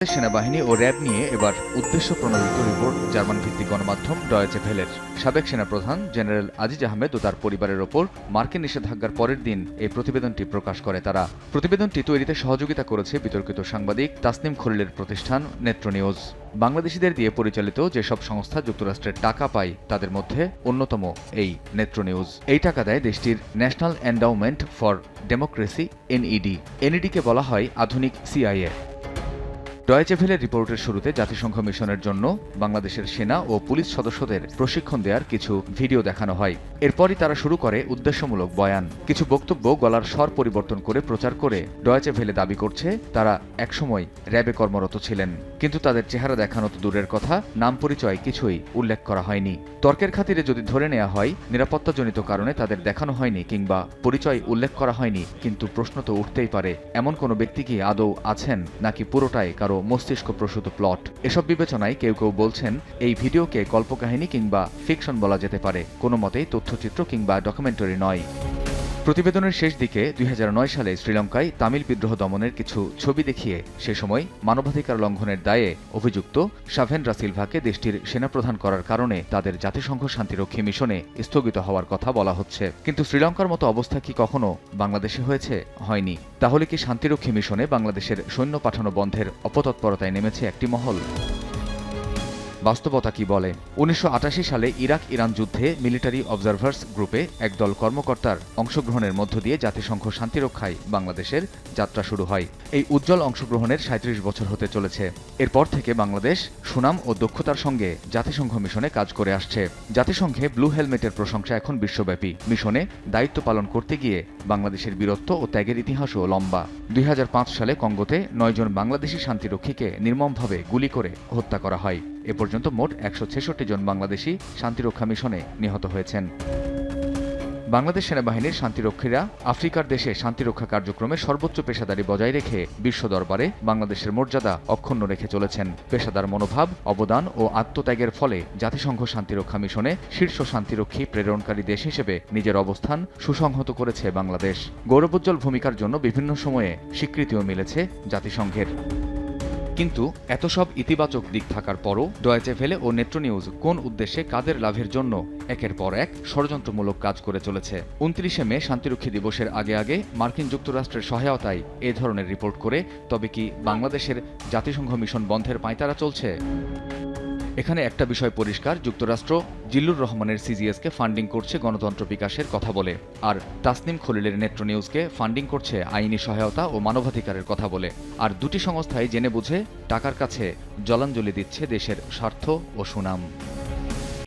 সেনাবাহিনী ও র্যাব নিয়ে এবার উদ্দেশ্য প্রণোদিত রিপোর্ট জার্মান ভিত্তিক গণমাধ্যম ডয়েচে ভেলের। সাবেক সেনাপ্রধান জেনারেল আজিজ আহমেদ ও তার পরিবারের ওপর মার্কিন নিষেধাজ্ঞার পরের দিন এই প্রতিবেদনটি প্রকাশ করে তারা। প্রতিবেদনটি তৈরিতে সহযোগিতা করেছে বিতর্কিত সাংবাদিক তাসনিম খলিলের প্রতিষ্ঠান নেত্র নিউজ। বাংলাদেশিদের দিয়ে পরিচালিত যেসব সংস্থা যুক্তরাষ্ট্রের টাকা পায় তাদের মধ্যে অন্যতম এই নেত্র নিউজ। এই টাকা দেয় দেশটির National Endowment for Democracy NED. এনইডিকে বলা হয় আধুনিক সিআইএ। ডয়েচে ভেলের রিপোর্টের শুরুতে জাতিসংঘ মিশনের জন্য বাংলাদেশের সেনা ও পুলিশ সদস্যদের প্রশিক্ষণ দেওয়ার কিছু ভিডিও দেখানো হয়। এরপরই তারা শুরু করে উদ্দেশ্যমূলক বয়ান। কিছু বক্তব্য গলার স্বর পরিবর্তন করে প্রচার করে ডয়েচে ভেলে দাবি করছে তারা একসময় র্যাবে কর্মরত ছিলেন, কিন্তু তাদের চেহারা দেখানো তো দূরের কথা, নাম পরিচয় কিছুই উল্লেখ করা হয়নি। তর্কের খাতিরে যদি ধরে নেওয়া হয় নিরাপত্তাজনিত কারণে তাদের দেখানো হয়নি কিংবা পরিচয় উল্লেখ করা হয়নি, কিন্তু প্রশ্ন তো উঠতেই পারে এমন কোনো ব্যক্তি কি আদৌ আছেন নাকি পুরোটাই কারো মস্তিষ্ক প্রসূত প্লট। এসব বিবেচনায় কেউ কেউ বলছেন এই ভিডিওকে কল্পকাহিনী কিংবা ফিকশন বলা যেতে পারে, কোনো মতেই তথ্যচিত্র কিংবা ডকুমেন্টারি নয়। প্রতিবেদনের শেষ দিকে 2009 সালে শ্রীলঙ্কায় তামিল বিদ্রোহ দমনের কিছু ছবি দেখিয়ে সে সময় মানবাধিকার লঙ্ঘনের দায়ে অভিযুক্ত শাভেন্দ্রা সিলভাকে দেশটির সেনাপ্রধান করার কারণে তাদের জাতিসংঘ শান্তিরক্ষী মিশনে স্থগিত হওয়ার কথা বলা হচ্ছে। কিন্তু শ্রীলঙ্কার মতো অবস্থা কি কখনো বাংলাদেশে হয়েছে? হয়নি। তাহলে কি শান্তিরক্ষী মিশনে বাংলাদেশের সৈন্য পাঠানো বন্ধের অপতৎপরতায় নেমেছে একটি মহল? বাস্তবতা কি বলে? 1988 সালে ইরাক ইরান যুদ্ধে মিলিটারি অবজারভার্স গ্রুপে একদল কর্মকর্তার অংশগ্রহণের মধ্য দিয়ে জাতিসংঘ শান্তিরক্ষায় বাংলাদেশের যাত্রা শুরু হয়। এই উজ্জ্বল অংশগ্রহণের 37 বছর হতে চলেছে। এরপর থেকে বাংলাদেশ সুনাম ও দক্ষতার সঙ্গে জাতিসংঘ মিশনে কাজ করে আসছে। জাতিসংঘে ব্লু হেলমেটের প্রশংসা এখন বিশ্বব্যাপী। মিশনে দায়িত্ব পালন করতে গিয়ে বাংলাদেশের বীরত্ব ও ত্যাগের ইতিহাসও লম্বা। 2005 সালে কঙ্গোতে 9 জন বাংলাদেশি শান্তিরক্ষীকে নির্মমভাবে গুলি করে হত্যা করা হয়। এ পর্যন্ত মোট 166 জন বাংলাদেশি শান্তিরক্ষা মিশনে নিহত হয়েছেন। বাংলাদেশ সেনাবাহিনীর শান্তিরক্ষীরা আফ্রিকার দেশে শান্তিরক্ষা কার্যক্রমে সর্বোচ্চ পেশাদারি বজায় রেখে বিশ্ব দরবারে বাংলাদেশের মর্যাদা অক্ষুণ্ণ রেখে চলেছেন। পেশাদার মনোভাব, অবদান ও আত্মত্যাগের ফলে জাতিসংঘ শান্তিরক্ষা মিশনে শীর্ষ শান্তিরক্ষী প্রেরণকারী দেশ হিসেবে নিজের অবস্থান সুসংহত করেছে বাংলাদেশ। গৌরবোজ্জ্বল ভূমিকার জন্য বিভিন্ন সময়ে স্বীকৃতিও মিলেছে জাতিসংঘের। কিন্তু এত সব ইতিবাচক দিক থাকার পরও ডয়েচে ভেলে ও নেত্র নিউজ কোন উদ্দেশ্যে কাদের লাভের জন্য একের পর এক ষড়যন্ত্রমূলক কাজ করে চলেছে? 29 মে শান্তিরক্ষী দিবসের আগে আগে মার্কিন যুক্তরাষ্ট্রের সহায়তায় এ ধরনের রিপোর্ট করে তবে কি বাংলাদেশের জাতিসংঘ মিশন বন্ধের পাঁয়তারা চলছে? এখানে একটা বিষয় পরিষ্কার, যুক্তরাষ্ট্র জিল্লুর রহমানের সিজিএসকে ফান্ডিং করছে গণতন্ত্র বিকাশের কথা বলে, আর তাসনিম খলিলের নেত্র নিউজকে ফান্ডিং করছে আইনি সহায়তা ও মানবাধিকারের কথা বলে। আর দুটি সংস্থাই জেনে বুঝে টাকার কাছে জলাঞ্জলি দিচ্ছে দেশের স্বার্থ ও সুনাম।